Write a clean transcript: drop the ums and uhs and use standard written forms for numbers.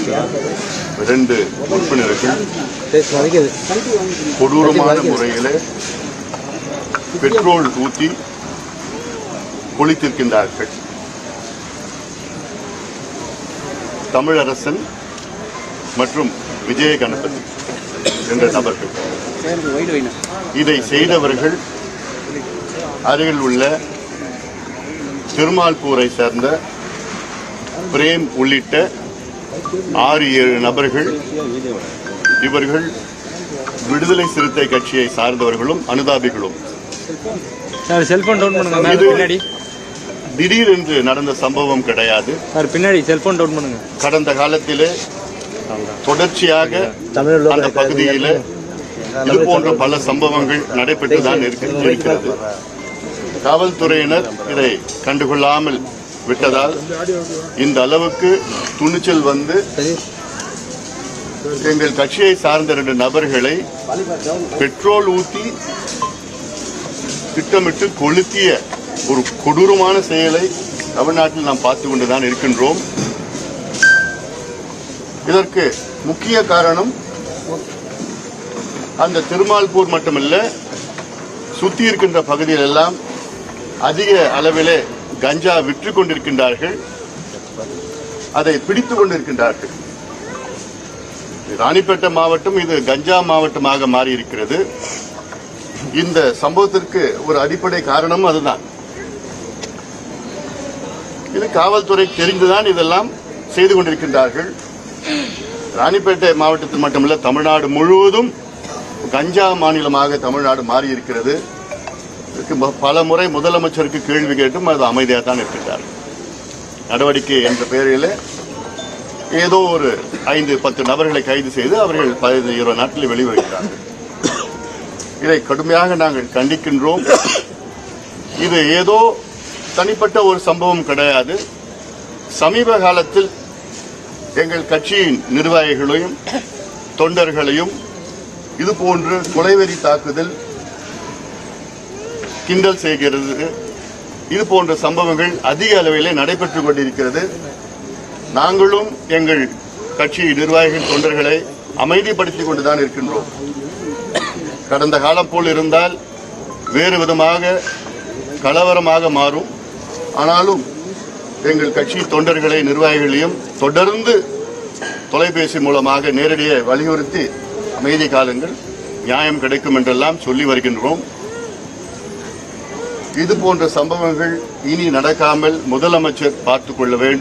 2 உறுப்பினர்கள் கொடூரமான முறையில் பெட்ரோல் ஊற்றி கொளித்திருக்கின்றார்கள். தமிழரசன் மற்றும் விஜய கணபதி என்ற நபர்கள். இதை செய்தவர்கள் அருகில் உள்ள திருமால்பூரை சேர்ந்த பிரேம் உள்ளிட்ட 6-7 நபர்கள். இவர்கள் விடுதலை சிறுத்தை கட்சியை சார்ந்தவர்களும் அனுதாபிகளும். திடீரென்று நடந்த சம்பவம் கிடையாது. கடந்த காலத்திலே தொடர்ச்சியாக அந்த பகுதியில் இது போன்ற பல சம்பவங்கள் நடைபெற்றுதான் இருக்கிறது. காவல்துறையினர் இதை கண்டுகொள்ளாமல் விட்டதால் இந்த அளவுக்கு துணிச்சல் வந்து எங்கள் கட்சியை சார்ந்த 2 நபர்களை பெட்ரோல் ஊற்றி திட்டமிட்டு கொளுத்திய ஒரு கொடூரமான செயலை தமிழ்நாட்டில் நாம் பார்த்து கொண்டுதான் இருக்கின்றோம். இதற்கு முக்கிய காரணம் அந்த திருமால்பூர் மட்டுமல்ல, சுற்றி இருக்கின்ற பகுதியில் எல்லாம் அதிக அளவிலே கஞ்சா விற்று கொண்டிருக்கின்றார்கள், அதை பிடித்துக் கொண்டிருக்கின்றார்கள். ராணிப்பேட்டை மாவட்டம் இது கஞ்சா மாவட்டமாக மாறி இருக்கிறது. இந்த சம்பவத்திற்கு ஒரு அடிப்படை காரணம் அதுதான். இது காவல்துறை தெரிந்துதான் இதெல்லாம் செய்து கொண்டிருக்கின்றார்கள். ராணிப்பேட்டை மாவட்டத்தில் மட்டுமல்ல, தமிழ்நாடு முழுவதும் கஞ்சா மாநிலமாக தமிழ்நாடு மாறி இருக்கிறது. பல முறை முதலமைச்சருக்கு கேள்வி கேட்டும் அது அமைதியாக தான் இருக்கின்றார். நடவடிக்கை என்ற பெயரில் ஏதோ ஒரு 5-10 நபர்களை கைது செய்து அவர்கள் 15-20 நாட்களில் வெளிவருகிறார்கள். இதை கடுமையாக நாங்கள் கண்டிக்கின்றோம். இது ஏதோ தனிப்பட்ட ஒரு சம்பவம் கிடையாது. சமீப காலத்தில் எங்கள் கட்சியின் நிர்வாகிகளையும் தொண்டர்களையும் இதுபோன்று கொலைவெறி தாக்குதல், கிண்டல் செய்கிறது, இது போன்ற சம்பவங்கள் அதிக அளவிலே நடைபெற்றுக் கொண்டிருக்கிறது. நாங்களும் எங்கள் கட்சி நிர்வாகிகள் தொண்டர்களை அமைதிப்படுத்திக் கொண்டுதான் இருக்கின்றோம். கடந்த காலம் போல் இருந்தால் வேறு விதமாக கலவரமாக மாறும். ஆனாலும் எங்கள் கட்சி தொண்டர்களை நிர்வாகிகளையும் தொடர்ந்து தொலைபேசி மூலமாக நேரடியாக வலியுறுத்தி அமைதி காலங்கள் நியாயம் கிடைக்கும் என்றெல்லாம் சொல்லி வருகின்றோம். இது போன்ற சம்பவங்கள் இனி நடக்காமல் முதலமைச்சர் பார்த்துக் கொள்ள வேண்டும்.